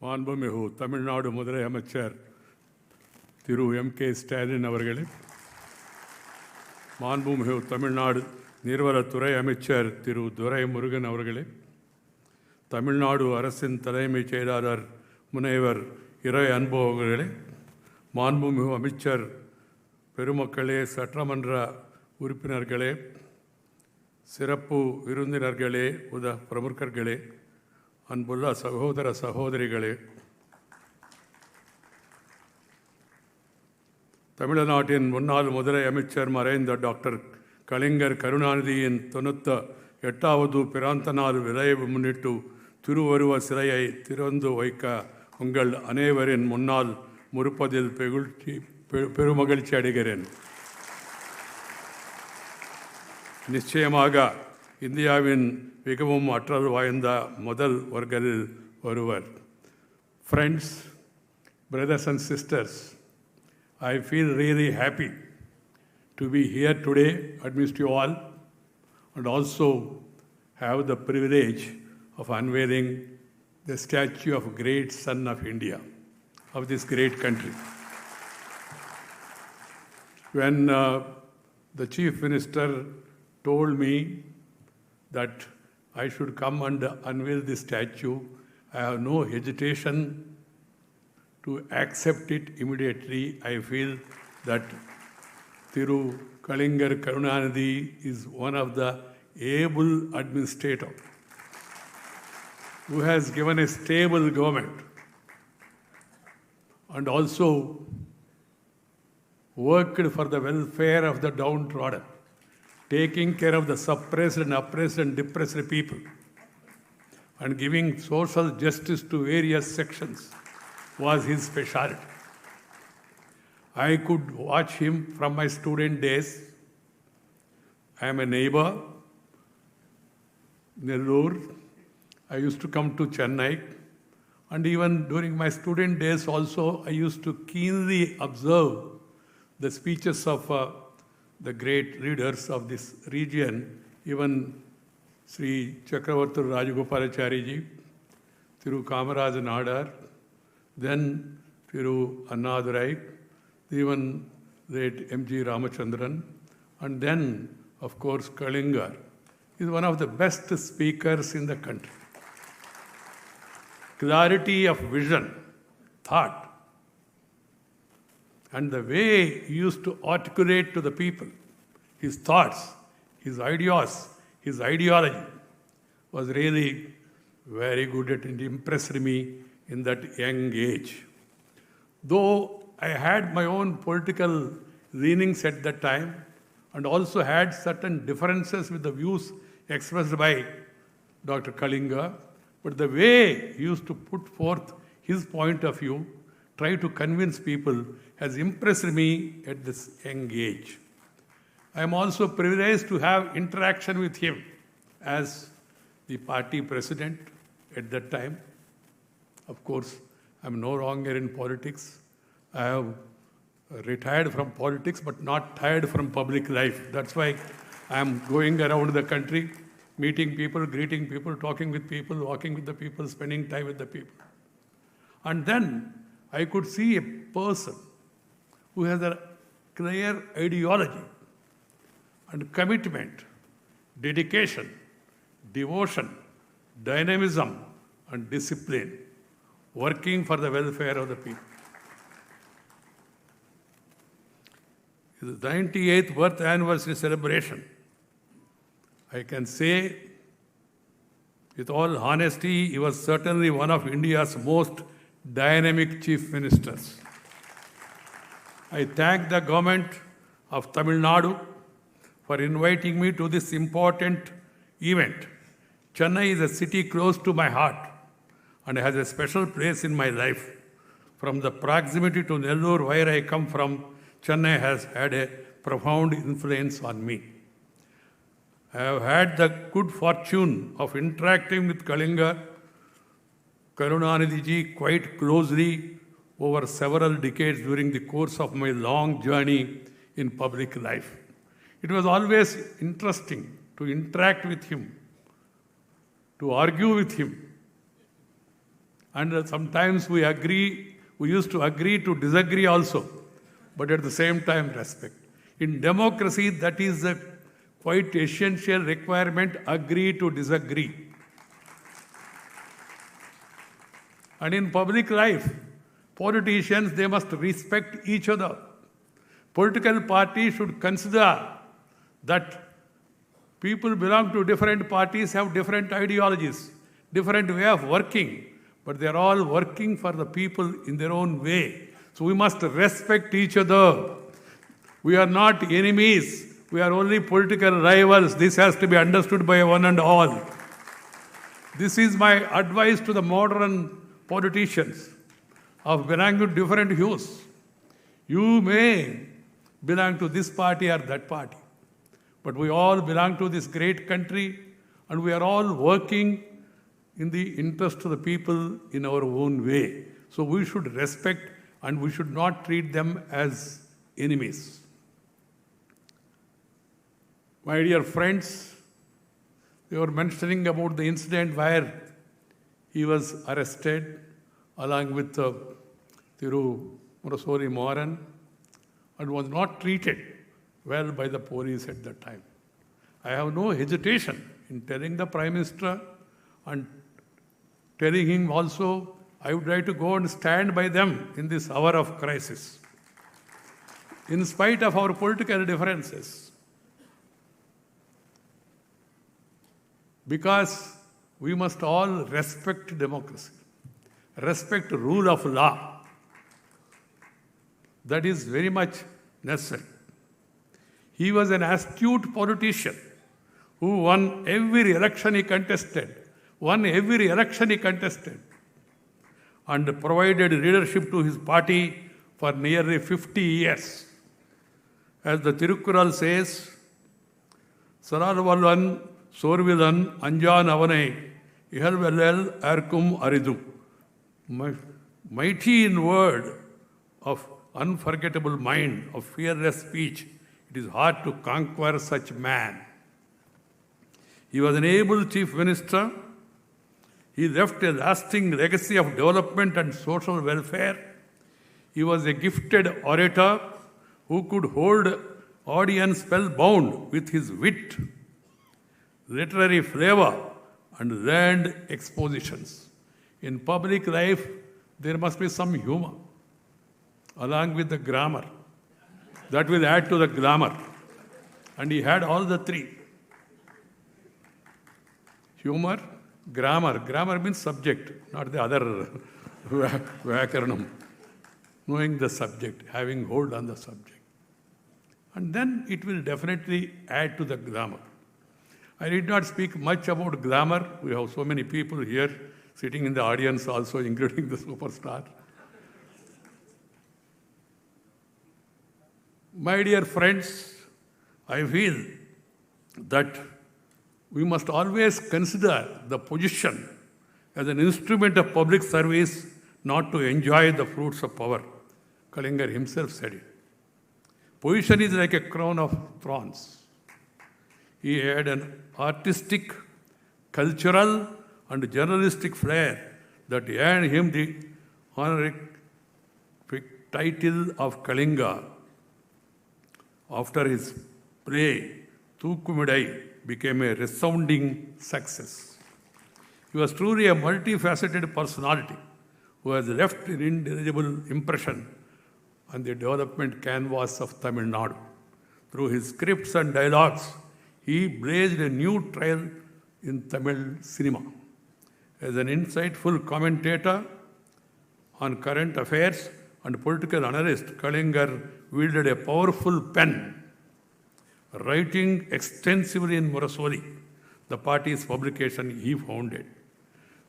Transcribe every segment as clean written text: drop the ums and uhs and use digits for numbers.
மாண்புமிகு தமிழ்நாடு முதலமைச்சர் திரு M.K. ஸ்டாலின் அவர்களே, மாண்புமிகு தமிழ்நாடு நீர்வளத்துறை அமைச்சர் திரு துரைமுருகன் அவர்களே, தமிழ்நாடு அரசின் தலைமைச் செயலாளர் முனைவர் இறை அன்பு அவர்களே, மாண்புமிகு அமைச்சர் பெருமக்களே, சட்டமன்ற உறுப்பினர்களே, சிறப்பு விருந்தினர்களே, பிரமுகர்களே, அன்புள்ள சகோதர சகோதரிகளே, தமிழ்நாட்டின் முன்னாள் முதலமைச்சர் மறைந்த டாக்டர் கலைஞர் கருணாநிதியின் 98வது பிறந்த நாள் விழாவை முன்னிட்டு திருவருவ சிலையை திறந்து வைக்க உங்கள் அனைவரின் முன்னால் முற்பதில் பெருமகிழ்ச்சி அடைகிறேன். நிச்சயமாக இந்தியாவின் மிகவும் ஆற்றல் வாய்ந்த முதல் வர்க்கத்தில் ஒருவர். Friends, brothers and sisters, I feel really happy to be here today amidst you all and also have the privilege of unveiling the statue of a great son of India, of this great country. When the Chief Minister told me that I should come and unveil this statue, I have no hesitation to accept it immediately. I feel that Thiru Kalaignar Karunanidhi is one of the able administrator who has given a stable government and also worked for the welfare of the downtrodden, taking care of the suppressed and oppressed and depressed people, and giving social justice to various sections was his specialty. I could watch him from my student days. I am a neighbor, Nellore. I used to come to Chennai, and even during my student days also, I used to keenly observe the speeches of the great leaders of this region, even Sri Chakravarti Rajagopalachari ji, Thiru Kamaraj Nadar, then Thiru Annadurai, even late M.G. Ramachandran, and then, of course, Kalaignar is one of the best speakers in the country. Clarity of vision, thought, and the way he used to articulate to the people his thoughts, his ideas, his ideology was really very good. It impressed me in that young age. Though I had my own political leanings at that time and also had certain differences with the views expressed by Dr. Kalaignar, but the way he used to put forth his point of view, try to convince people, has impressed me at this young age. I am also privileged to have interaction with him as the party president at that time. Of course, I am no longer in politics. I have retired from politics, but not tired from public life. That's why I am going around the country, meeting people, greeting people, talking with people, walking with the people, spending time with the people. And then I could see a person who has a clear ideology and commitment, dedication, devotion, dynamism, and discipline, working for the welfare of the people. His 98th birth anniversary celebration, I can say with all honesty, he was certainly one of India's most dynamic chief ministers. I thank the government of Tamil Nadu for inviting me to this important event. Chennai is a city close to my heart and has a special place in my life. From the proximity to Nellore, where I come from, Chennai has had a profound influence on me. I have had the good fortune of interacting with Kalaignar Karunanidhi ji quite closely over several decades during the course of my long journey in public life. It was always interesting to interact with him, to argue with him, And sometimes we used to agree to disagree also, but at the same time respect. In democracy, that is a quite essential requirement, agree to disagree. And in public life, politicians, they must respect each other. Political parties should consider that people belong to different parties, have different ideologies, different way of working, but they are all working for the people in their own way. So we must respect each other. We are not enemies. We are only political rivals. This has to be understood by one and all. This is my advice to the modern politicians of belonging to different hues. You may belong to this party or that party, but we all belong to this great country, and we are all working in the interest of the people in our own way. So we should respect, and we should not treat them as enemies. My dear friends, they were mentioning about the incident where he was arrested along with Thiru Murasori Moran and was not treated well by the police at that time. I have no hesitation in telling the Prime Minister and telling him also, I would like to go and stand by them in this hour of crisis. In spite of our political differences, because we must all respect democracy, respect rule of law. That is very much necessary. He was an astute politician who won every election he contested, and provided leadership to his party for nearly 50 years. As the Tirukkural says, Saralvallan Sorvilan Anjan Avane Ihalvellel Arkum Aridu. Mighty in word, of unforgettable mind, of fearless speech, it is hard to conquer such man. He was an able chief minister. He left a lasting legacy of development and social welfare. He was a gifted orator who could hold audience spellbound with his wit, literary flavor, and learned expositions. In public life, there must be some humor, along with the grammar. That will add to the glamour. And he had all the three. Humor, grammar. Grammar means subject, not the other Vyakaranam. Knowing the subject, having hold on the subject. And then it will definitely add to the glamour. I did not speak much about glamour. We have so many people here sitting in the audience also, including the superstar. My dear friends, I feel that we must always consider the position as an instrument of public service, not to enjoy the fruits of power. Kalaignar himself said it. Position is like a crown of thorns. He had an artistic, cultural, and journalistic flair that earned him the honorific title of Kalaignar. After his play, Thookumidai became a resounding success. He was truly a multifaceted personality who has left an indelible impression on the development canvas of Tamil Nadu. Through his scripts and dialogues, he blazed a new trail in Tamil cinema. As an insightful commentator on current affairs and political analyst, Kalaignar wielded a powerful pen, writing extensively in Murasoli, the party's publication he founded.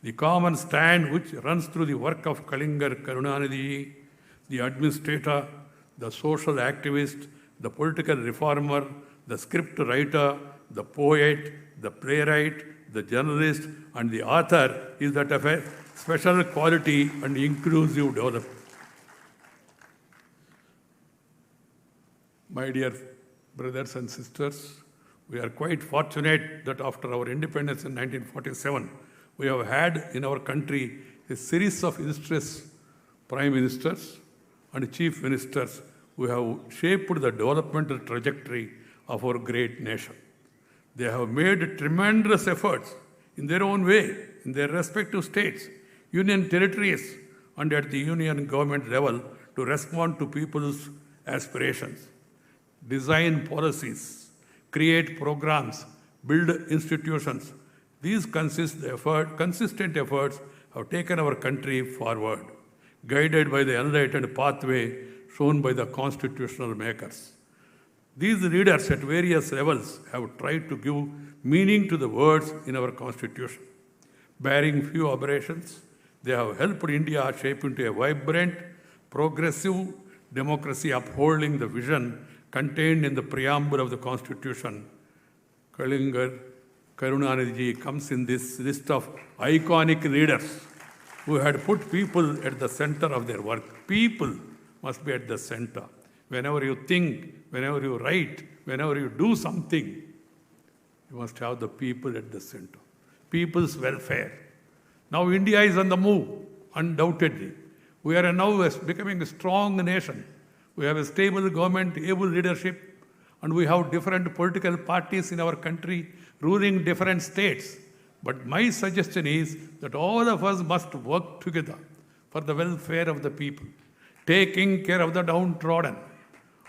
The common stand which runs through the work of Kalaignar Karunanidhi, the administrator, the social activist, the political reformer, the script writer, the poet, the playwright, the journalist, and the author is that of a special quality and inclusive development. My dear brothers and sisters, we are quite fortunate that after our independence in 1947, we have had in our country a series of illustrious prime ministers and chief ministers who have shaped the developmental trajectory of our great nation. They have made tremendous efforts in their own way, in their respective states, union territories, and at the union government level to respond to people's aspirations, design policies, create programs, build institutions. These consistent efforts have taken our country forward, guided by the enlightened pathway shown by the constitutional makers. These leaders at various levels have tried to give meaning to the words in our Constitution. Bearing few aberrations, they have helped India shape into a vibrant, progressive democracy upholding the vision contained in the preamble of the Constitution. Kalaignar Karunanidhi comes in this list of iconic leaders who had put people at the center of their work. People must be at the center. Whenever you think, whenever you write, whenever you do something, you must have the people at the center. People's welfare. Now India is on the move, undoubtedly. We are now becoming a strong nation. We have a stable government, able leadership, and we have different political parties in our country ruling different states. But my suggestion is that all of us must work together for the welfare of the people, taking care of the downtrodden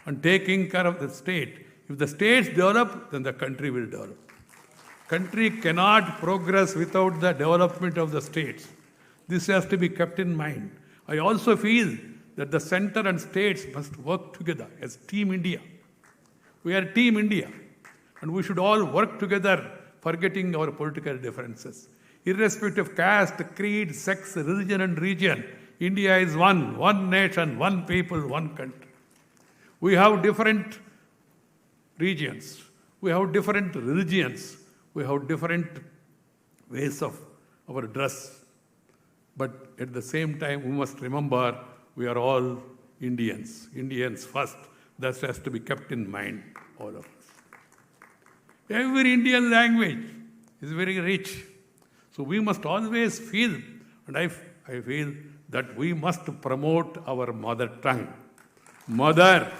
and taking care of the state. If the states develop, then the country will develop. Country cannot progress without the development of the states. This has to be kept in mind. I also feel that the center and states must work together as Team India. We are Team India, and we should all work together, forgetting our political differences. Irrespective of caste, creed, sex, religion, and region, India is one nation, one people, one country. We have different regions, we have different religions, we have different ways of our dress. But at the same time, we must remember we are all Indians. Indians first. That has to be kept in mind, all of us. Every Indian language is very rich. So we must always feel, and I feel that we must promote our mother tongue. Mother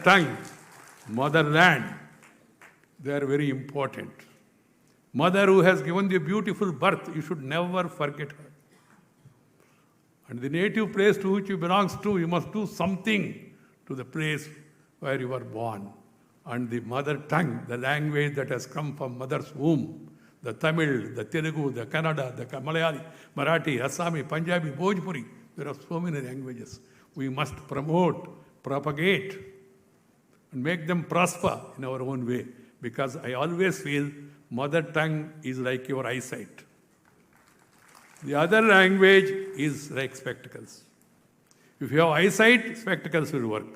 tongue, motherland, they are very important. Mother who has given you a beautiful birth, you should never forget her. And the native place to which you belong to, you must do something to the place where you were born. And the mother tongue, the language that has come from mother's womb, the Tamil, the Telugu, the Kannada, the Malayali, Marathi, Assami, Punjabi, Bhojpuri, there are so many languages. We must promote, propagate, and make them prosper in our own way. Because I always feel mother tongue is like your eyesight. The other language is like spectacles. If you have eyesight, spectacles will work.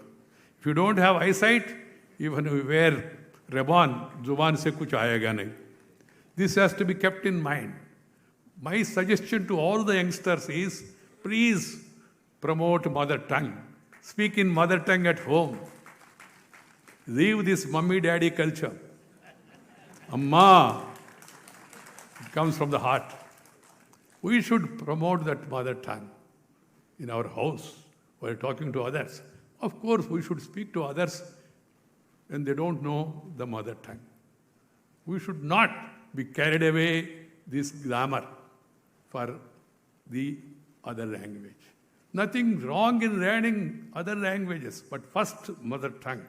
If you don't have eyesight, even if you wear ribbon, zuban se kuch aayega nahi. This has to be kept in mind. My suggestion to all the youngsters is, please promote mother tongue. Speak in mother tongue at home. Leave this mummy-daddy culture. Amma, it comes from the heart. We should promote that mother tongue in our house while talking to others. Of course, we should speak to others when they don't know the mother tongue. We should not be carried away this glamour for the other language. Nothing wrong in learning other languages, but first mother tongue.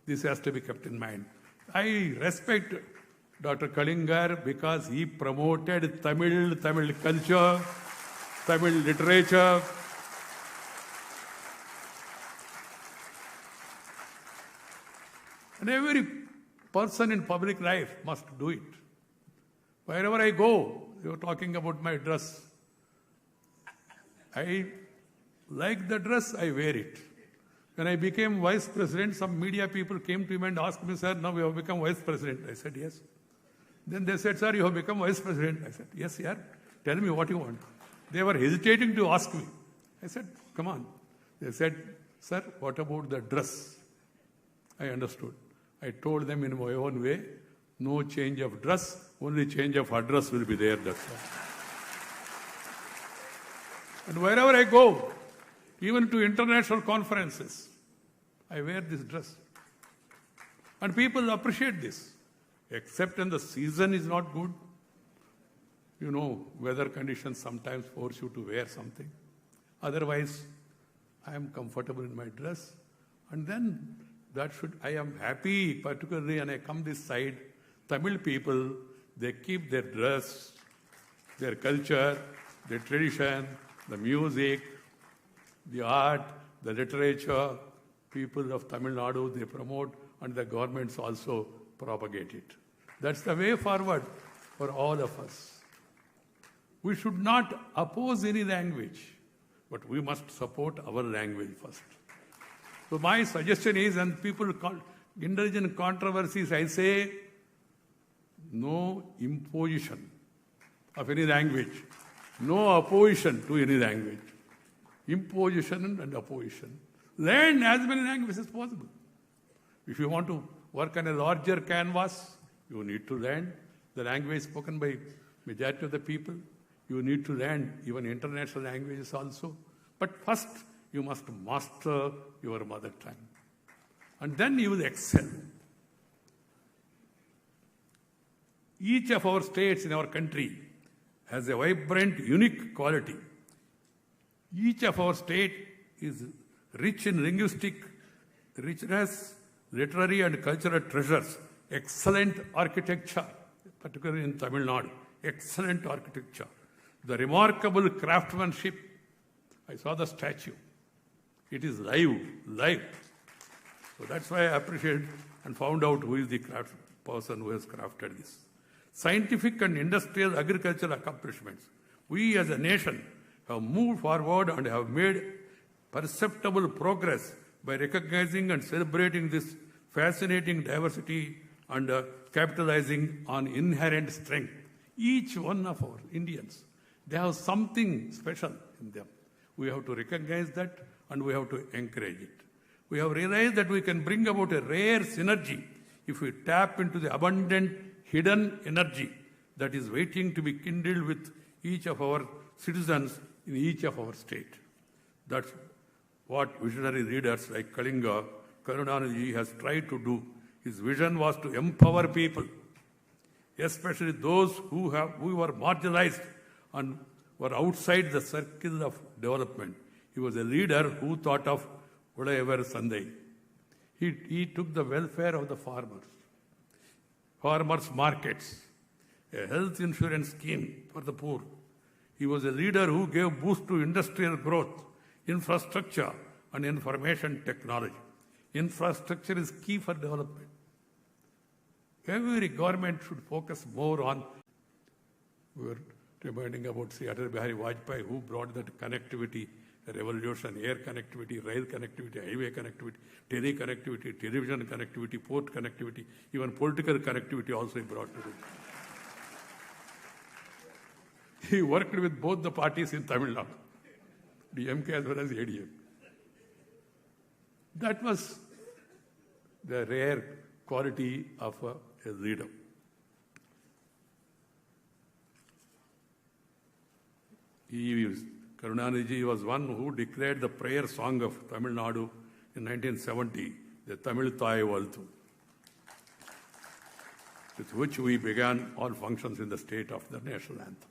This has to be kept in mind. I respect Dr. Kalaignar because he promoted Tamil culture, Tamil literature. And every person in public life must do it. Wherever I go, you're talking about my dress. I like the dress, I wear it. When I became vice president, some media people came to me and asked me, sir, now you have become vice president. I said, yes. Then they said, sir, you have become vice president. I said, yes, yeah. Tell me what you want. They were hesitating to ask me. I said, come on. They said, sir, what about the dress? I understood. I told them in my own way, no change of dress, only change of address will be there, that's all. And wherever I go, even to international conferences, I wear this dress. And people appreciate this. Except when the season is not good. You know, weather conditions sometimes force you to wear something. Otherwise, I am comfortable in my dress. And then I am happy, particularly when I come this side, Tamil people, they keep their dress, their culture, their tradition, the music, the art, the literature. People of Tamil Nadu, they promote, and the governments also propagate it. That's the way forward for all of us. We should not oppose any language, but we must support our language first. So my suggestion is, and people indulge in controversies, I say, no imposition of any language, no opposition to any language. Imposition and opposition. Learn as many languages as possible. If you want to work on a larger canvas, you need to learn the language spoken by majority of the people. You need to learn even international languages also. But first, you must master your mother tongue. And then you will excel. Each of our states in our country has a vibrant, unique quality. Each of our state is rich in linguistic richness, literary and cultural treasures, excellent architecture, particularly in Tamil Nadu, excellent architecture. The remarkable craftsmanship, I saw the statue. It is live. So that's why I appreciate and found out who is the person who has crafted this. Scientific and industrial agricultural accomplishments. We as a nation have moved forward and have made perceptible progress by recognizing and celebrating this fascinating diversity and capitalizing on inherent strength. Each one of our Indians, they have something special in them. We have to recognize that and we have to encourage it. We have realized that we can bring about a rare synergy if we tap into the abundant hidden energy that is waiting to be kindled with each of our citizens in each of our state. That's what visionary leaders like Kalaignar, Karunanidhi has tried to do. His vision was to empower people, especially those who were marginalized and were outside the circle of development. He was a leader who thought of Udaivar Sandai. He took the welfare of the farmers' markets, a health insurance scheme for the poor. He was a leader who gave boost to industrial growth, infrastructure, and information technology. Infrastructure is key for development. Every government should focus more on. We were reminding about Atal Bihari Vajpayee, who brought that connectivity revolution, air connectivity, rail connectivity, highway connectivity, tele-connectivity, television connectivity, port connectivity, even political connectivity also he brought to it. He worked with both the parties in Tamil Nadu, DMK as well as ADM. That was the rare quality of a leader. Karunanidhi was one who declared the prayer song of Tamil Nadu in 1970, the Tamil Thai Valthu, with which we began all functions in the state of the national anthem.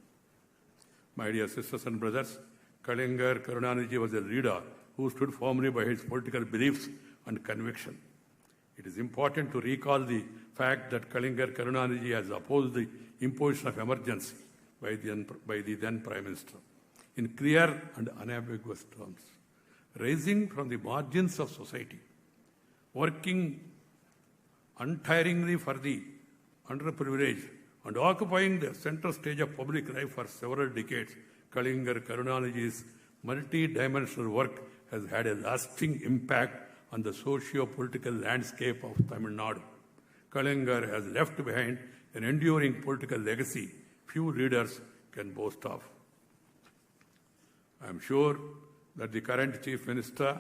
My dear sisters and brothers, Kalaignar Karunanidhi was a leader who stood firmly by his political beliefs and conviction. It is important to recall the fact that Kalaignar Karunanidhi has opposed the imposition of emergency by the then Prime Minister in clear and unambiguous terms, rising from the margins of society, working untiringly for the underprivileged, and occupying the center stage of public life for several decades. Kalaignar Karunanidhi's multi-dimensional work has had a lasting impact on the socio-political landscape of Tamil Nadu. Kalaignar has left behind an enduring political legacy few leaders can boast of. I am sure that the current Chief Minister,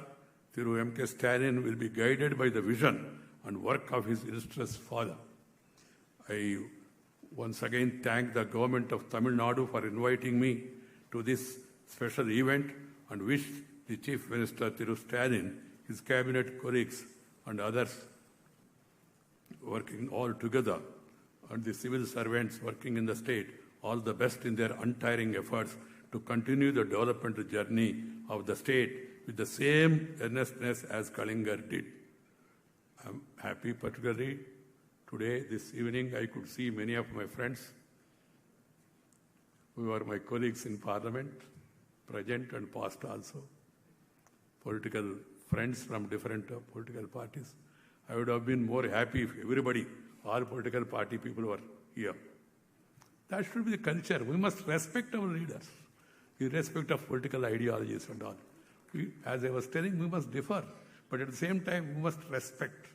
Thiru M.K. Stalin, will be guided by the vision and work of his illustrious father. I once again thank the government of Tamil Nadu for inviting me to this special event and wish the Chief Minister Thiru Stalin, his cabinet colleagues and others working all together, and the civil servants working in the state all the best in their untiring efforts to continue the development journey of the state with the same earnestness as Kalaignar did. I'm happy particularly today, this evening, I could see many of my friends who are my colleagues in Parliament, present and past also, political friends from different political parties. I would have been more happy if everybody, all political party people were here. That should be the culture. We must respect our leaders, irrespective of political ideologies and all. As I was telling, we must differ, but at the same time, we must respect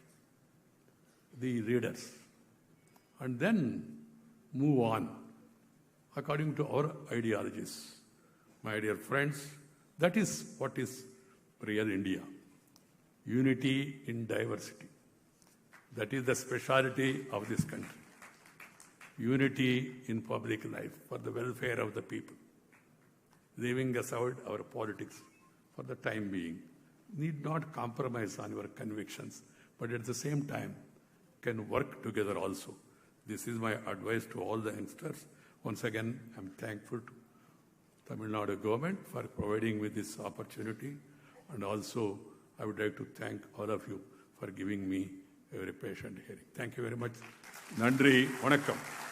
the leaders and then move on according to our ideologies. My dear friends, that is what is real India. Unity in diversity. That is the speciality of this country. Unity in public life for the welfare of the people. Leaving aside our politics for the time being. Need not compromise on your convictions, but at the same time can work together also. This is my advice to all the youngsters. Once again, I'm thankful to Tamil Nadu government for providing me this opportunity, and also I would like to thank all of you for giving me a very patient hearing. Thank you very much. Nandri, vanakkam.